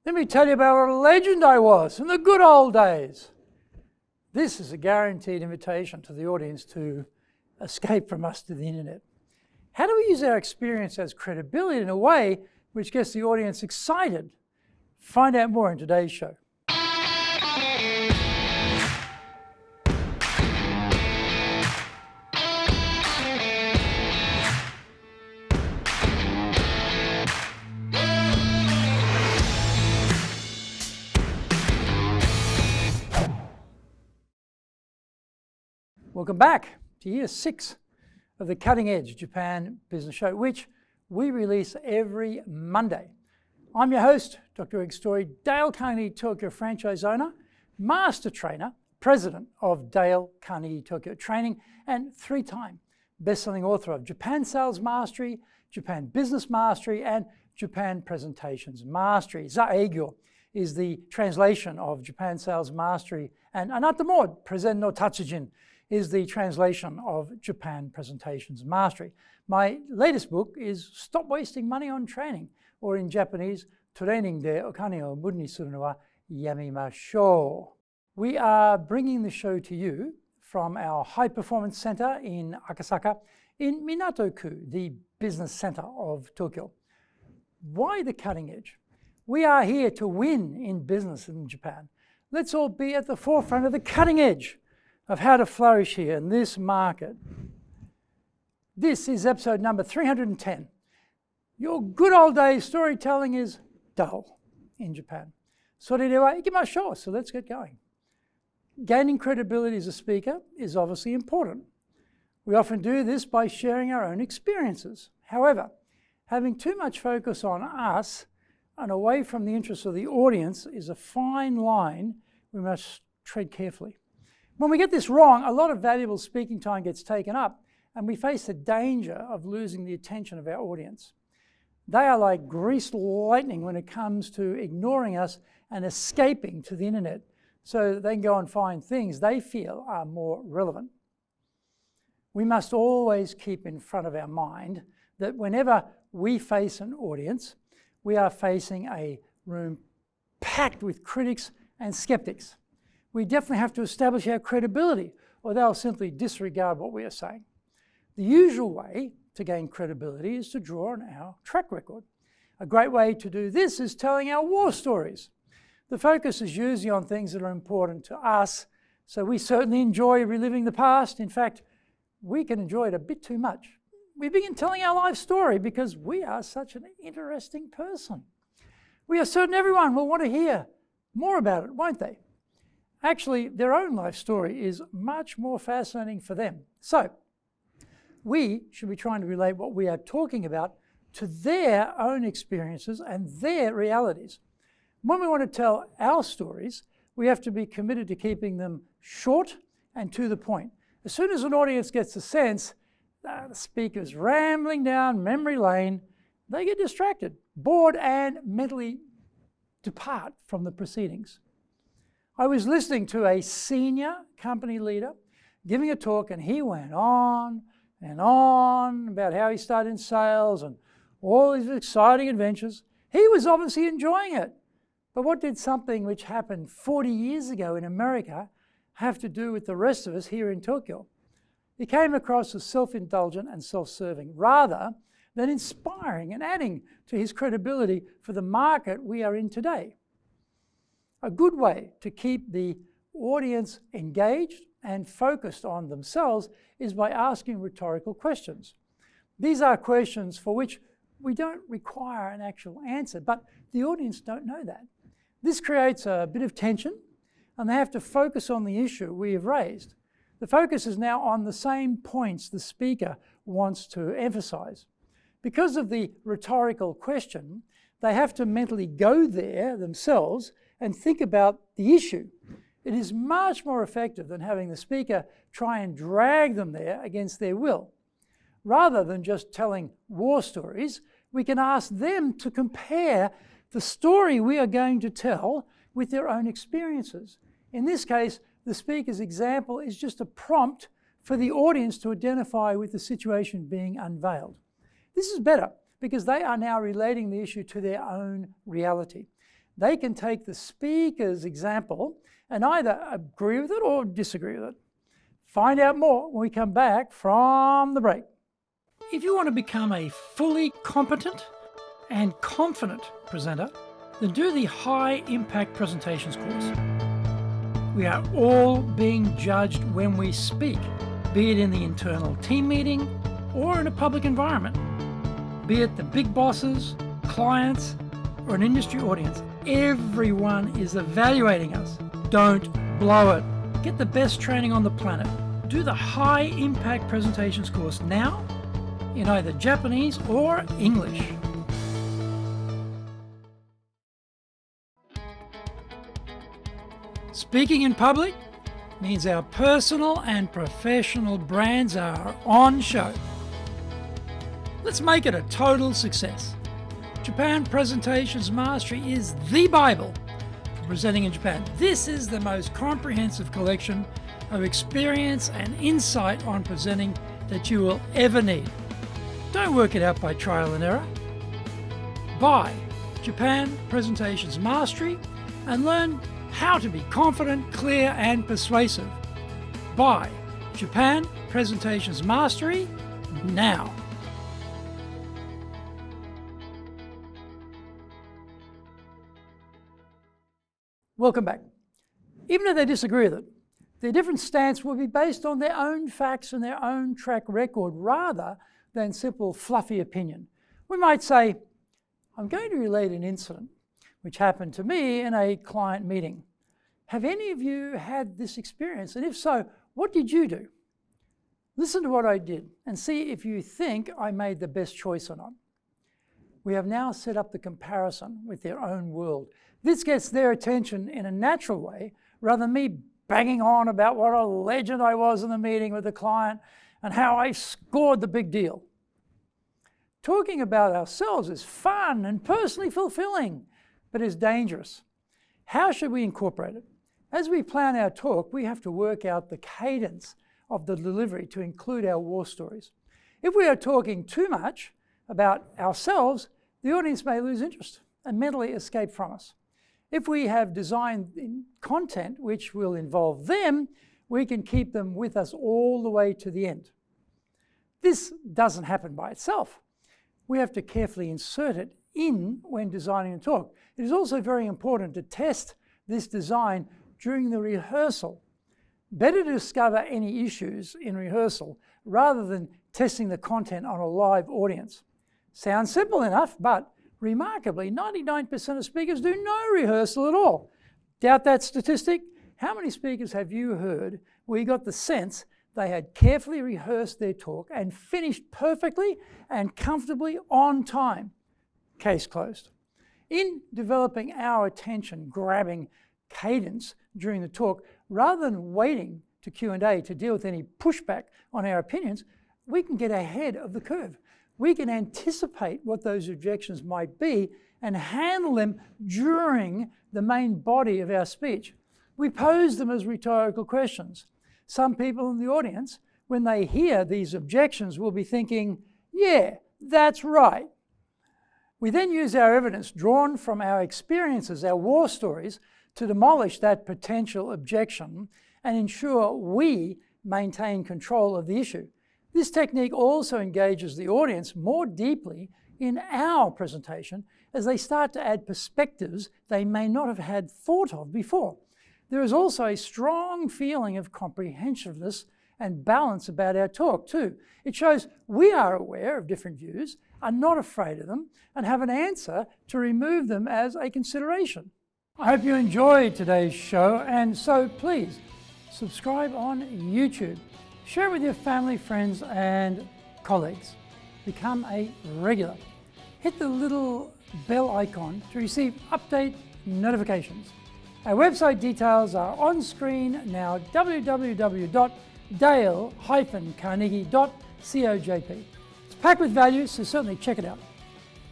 Let me tell you about what a legend I was in the good old days. This is a guaranteed invitation to the audience to escape from us to the internet. How do we use our experience as credibility in a way which gets the audience excited? Find out more in today's show. Welcome back to year 6 of the Cutting Edge Japan Business Show, which we release every Monday. I'm your host, Dr. Eg Story, Dale Carnegie Tokyo franchise owner, master trainer, president of Dale Carnegie Tokyo Training, and 3-time best-selling author of Japan Sales Mastery, Japan Business Mastery, and Japan Presentations Mastery. Zaegyo is the translation of Japan Sales Mastery, and Anatamod Present no Tatsujin is the translation of Japan Presentations Mastery. My latest book is Stop Wasting Money on Training, or in Japanese, Training de okane o muri ni suru no wa yamimashou. We are bringing the show to you from our High Performance Center in Akasaka in Minato-ku, the business center of Tokyo. Why the cutting edge? We are here to win in business in Japan. Let's all be at the forefront of the cutting edge of how to flourish here in this market. This is episode number 310. Your good old days storytelling is dull in Japan. それでは行きましょう. So let's get going. Gaining credibility as a speaker is obviously important. We often do this by sharing our own experiences. However, having too much focus on us and away from the interests of the audience is a fine line we must tread carefully. When we get this wrong, a lot of valuable speaking time gets taken up, and we face the danger of losing the attention of our audience. They are like greased lightning when it comes to ignoring us and escaping to the internet so that they can go and find things they feel are more relevant. We must always keep in front of our mind that whenever we face an audience, we are facing a room packed with critics and skeptics. We definitely have to establish our credibility, or they'll simply disregard what we are saying. The usual way to gain credibility is to draw on our track record. A great way to do this is telling our war stories. The focus is usually on things that are important to us, so we certainly enjoy reliving the past. In fact, we can enjoy it a bit too much. We begin telling our life story because we are such an interesting person. We are certain everyone will want to hear more about it, won't they? Actually, their own life story is much more fascinating for them. So, we should be trying to relate what we are talking about to their own experiences and their realities. When we want to tell our stories, we have to be committed to keeping them short and to the point. As soon as an audience gets the sense that the speaker's rambling down memory lane, they get distracted, bored, and mentally depart from the proceedings. I was listening to a senior company leader giving a talk, and he went on and on about how he started in sales and all these exciting adventures. He was obviously enjoying it. But what did something which happened 40 years ago in America have to do with the rest of us here in Tokyo? He came across as self-indulgent and self-serving rather than inspiring and adding to his credibility for the market we are in today. A good way to keep the audience engaged and focused on themselves is by asking rhetorical questions. These are questions for which we don't require an actual answer, but the audience don't know that. This creates a bit of tension, and they have to focus on the issue we have raised. The focus is now on the same points the speaker wants to emphasize. Because of the rhetorical question, they have to mentally go there themselves and think about the issue. It is much more effective than having the speaker try and drag them there against their will. Rather than just telling war stories, we can ask them to compare the story we are going to tell with their own experiences. In this case, the speaker's example is just a prompt for the audience to identify with the situation being unveiled. This is better because they are now relating the issue to their own reality. they can take the speaker's example and either agree with it or disagree with it. Find out more when we come back from the break. If you want to become a fully competent and confident presenter, then do the High Impact Presentations course. We are all being judged when we speak, be it in the internal team meeting or in a public environment, be it the big bosses, clients, or an industry audience. Everyone is evaluating us. Don't blow it. Get the best training on the planet. Do the High Impact Presentations course now in either Japanese or English. Speaking in public means our personal and professional brands are on show. Let's make it a total success. Japan Presentations Mastery is the Bible for presenting in Japan. This is the most comprehensive collection of experience and insight on presenting that you will ever need. Don't work it out by trial and error. Buy Japan Presentations Mastery and learn how to be confident, clear, and persuasive. Buy Japan Presentations Mastery now. Welcome back. Even if they disagree with it, their different stance will be based on their own facts and their own track record rather than simple fluffy opinion. We might say, I'm going to relate an incident which happened to me in a client meeting. Have any of you had this experience? And if so, what did you do? Listen to what I did and see if you think I made the best choice or not. We have now set up the comparison with their own world. This gets their attention in a natural way rather than me banging on about what a legend I was in the meeting with the client and how I scored the big deal. Talking about ourselves is fun and personally fulfilling, but is dangerous. How should we incorporate it? As we plan our talk, we have to work out the cadence of the delivery to include our war stories. If we are talking too much about ourselves, the audience may lose interest and mentally escape from us. If we have designed content which will involve them, we can keep them with us all the way to the end. This doesn't happen by itself. We have to carefully insert it in when designing a talk. It is also very important to test this design during the rehearsal. Better to discover any issues in rehearsal rather than testing the content on a live audience. Sounds simple enough, but remarkably, 99% of speakers do no rehearsal at all. Doubt that statistic? How many speakers have you heard where you got the sense they had carefully rehearsed their talk and finished perfectly and comfortably on time? Case closed. In developing our attention-grabbing cadence during the talk, rather than waiting to Q&A to deal with any pushback on our opinions, we can get ahead of the curve. We can anticipate what those objections might be and handle them during the main body of our speech. We pose them as rhetorical questions. Some people in the audience, when they hear these objections, will be thinking, yeah, that's right. We then use our evidence drawn from our experiences, our war stories, to demolish that potential objection and ensure we maintain control of the issue. This technique also engages the audience more deeply in our presentation as they start to add perspectives they may not have had thought of before. There is also a strong feeling of comprehensiveness and balance about our talk too. It shows we are aware of different views, are not afraid of them, and have an answer to remove them as a consideration. I hope you enjoyed today's show, and so please subscribe on YouTube. Share it with your family, friends, and colleagues. Become a regular. Hit the little bell icon to receive update notifications. Our website details are on screen now, www.dale-carnegie.cojp. It's packed with value, so certainly check it out.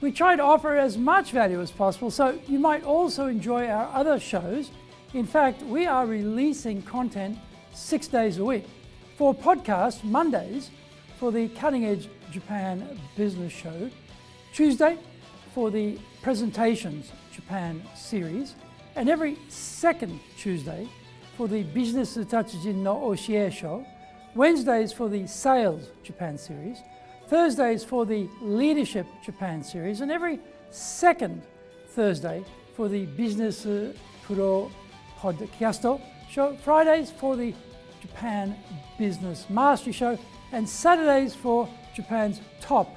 We try to offer as much value as possible, so you might also enjoy our other shows. In fact, we are releasing content 6 days a week. For podcast, Mondays for the Cutting Edge Japan Business Show, Tuesday for the Presentations Japan series, and every second Tuesday for the Business Tatsujin no Oshie show, Wednesdays for the Sales Japan series, Thursdays for the Leadership Japan series, and every second Thursday for the Business Pro Podcast show, Fridays for the Japan Business Mastery show, and Saturdays for Japan's top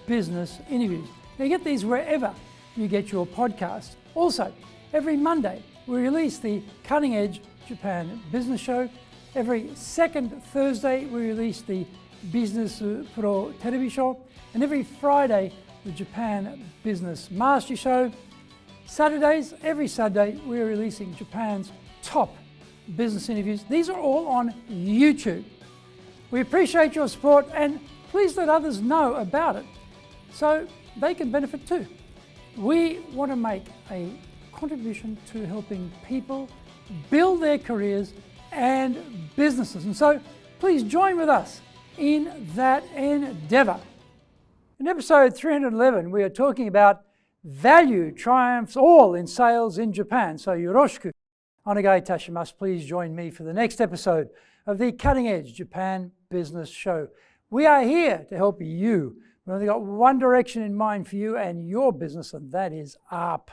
business interviews. Now you get these wherever you get your podcast. Also, every Monday we release the Cutting Edge Japan Business Show. Every second Thursday we release the Business Pro Television Show, and every Friday the Japan Business Mastery Show. Saturdays, every Saturday we're releasing Japan's top business interviews. These are all on YouTube. We appreciate your support, and please let others know about it so they can benefit too. We want to make a contribution to helping people build their careers and businesses, and so please join with us in that endeavor. In episode 311 we are talking about value triumphs all in sales in Japan, so yoroshiku onegai itashimasu. Please join me for the next episode of the Cutting Edge Japan Business Show. We are here to help you. We've only got one direction in mind for you and your business, and that is up.